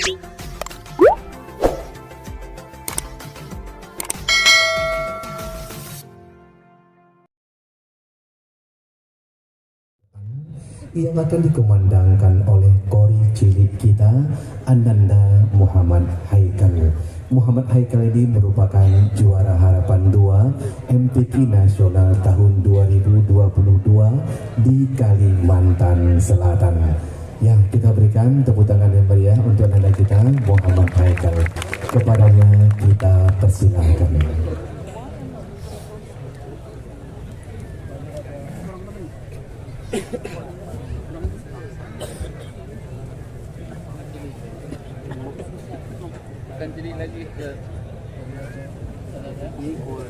yang akan dikumandangkan oleh kori cilik kita, Ananda Muhammad Haikal. Muhammad Haikal ini merupakan juara harapan 2 MTQ Nasional tahun 2022 di Kalimantan Selatan. Ya, kita berikan tepuk tangan yang meriah untuk Ananda kita, Muhammad Haikal. Kepadanya kita persilahkan. Akan jadi lagi ke ikut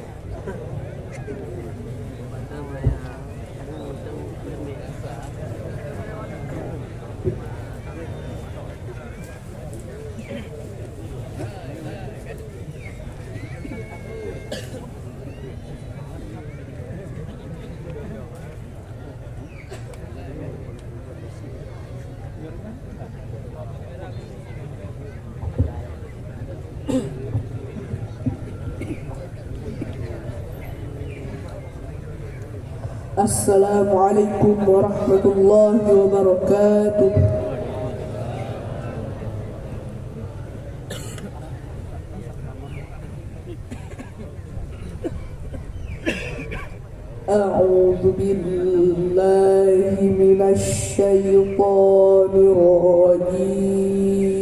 Assalamualaikum warahmatullahi wabarakatuh. A'udzu billahi minasy syaithanir rajim.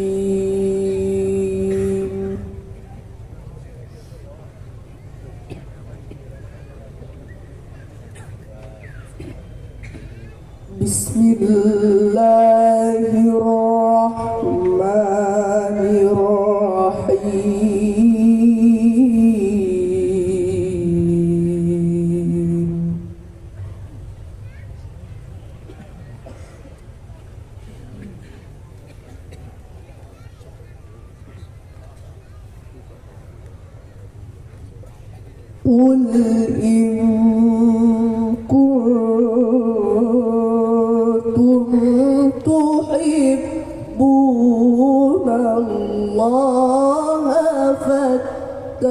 Bismillahirrahmanirrahim. Qul in tuhibbuna fattabi'uni.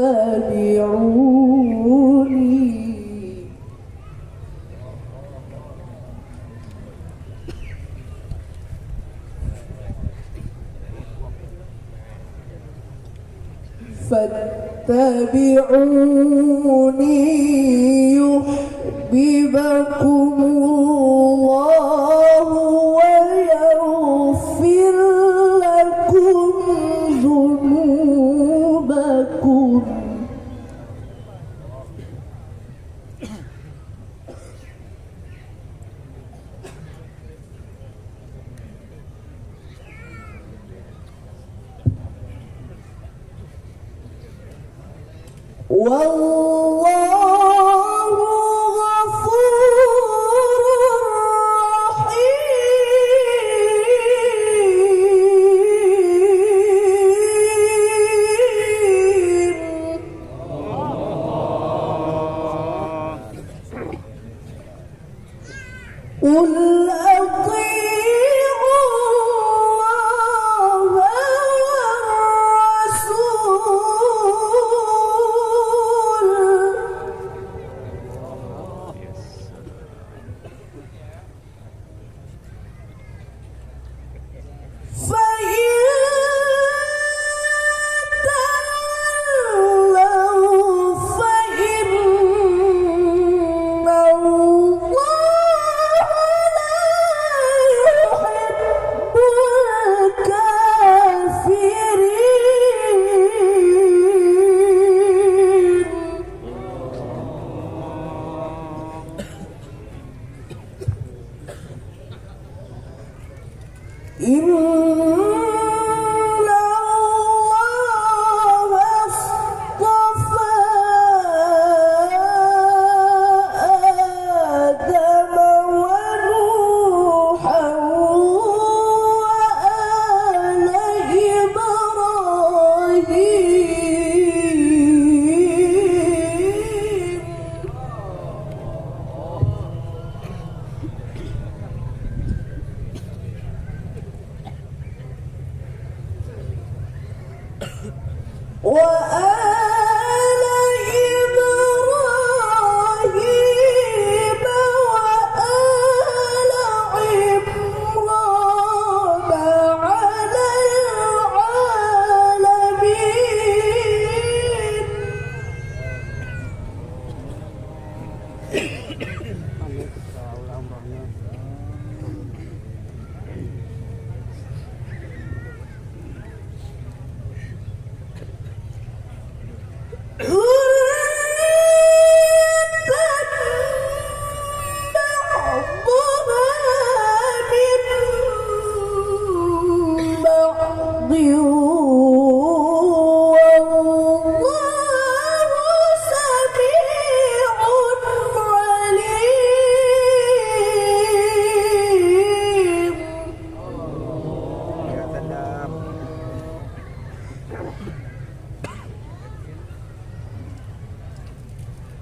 Fattabi'uni yuhibbukumullahu wa yaghfir lakum dzunubakum. Wallahu ghafurur rahim. Qul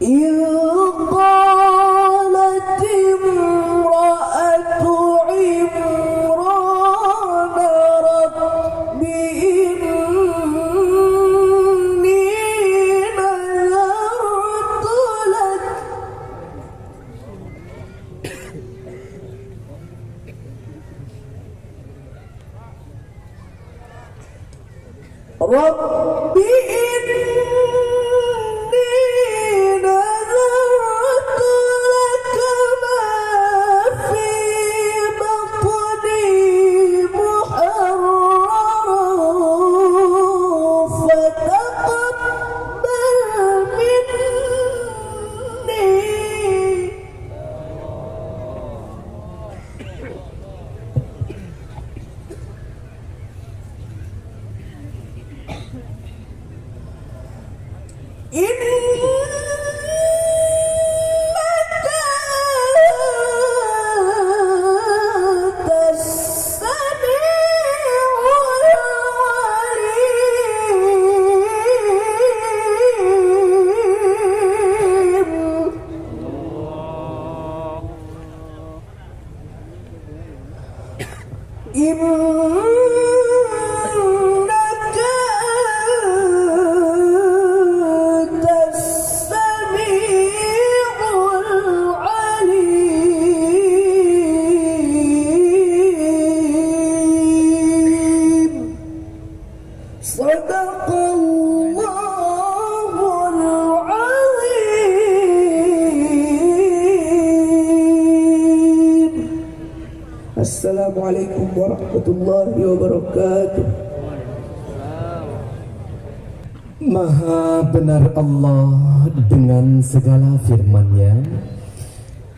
إذ قالت امرأة عمران رب إني نذرت لك رب Assalamualaikum warahmatullahi wabarakatuh. Maha benar Allah dengan segala firman-Nya.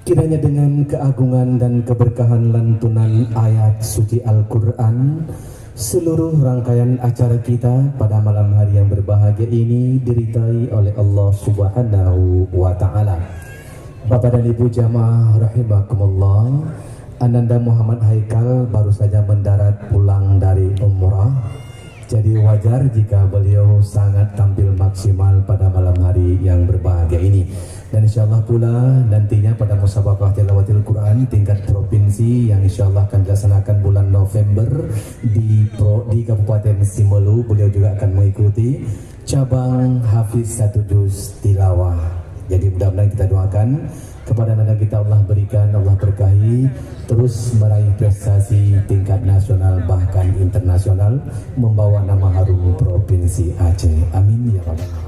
Kiranya dengan keagungan dan keberkahan lantunan ayat suci Al-Quran, seluruh rangkaian acara kita pada malam hari yang berbahagia ini diridai oleh Allah Subhanahu wa Ta'ala. Bapak dan Ibu jamaah rahimakumullah, Ananda Muhammad Haikal baru saja mendarat pulang dari umrah. Jadi wajar jika beliau sangat tampil maksimal pada malam hari yang berbahagia ini. Dan insyaallah pula nantinya pada musabaqah tilawatil Quran tingkat provinsi yang insyaallah akan dilaksanakan bulan November di Kabupaten Simelu, beliau juga akan mengikuti cabang Hafiz 1 juz tilawah. Jadi mudah-mudahan kita doakan kepada anak kita, Allah berikan, Allah berkahi, terus meraih prestasi tingkat nasional bahkan internasional, membawa nama harum Provinsi Aceh. Amin ya rabbal alamin.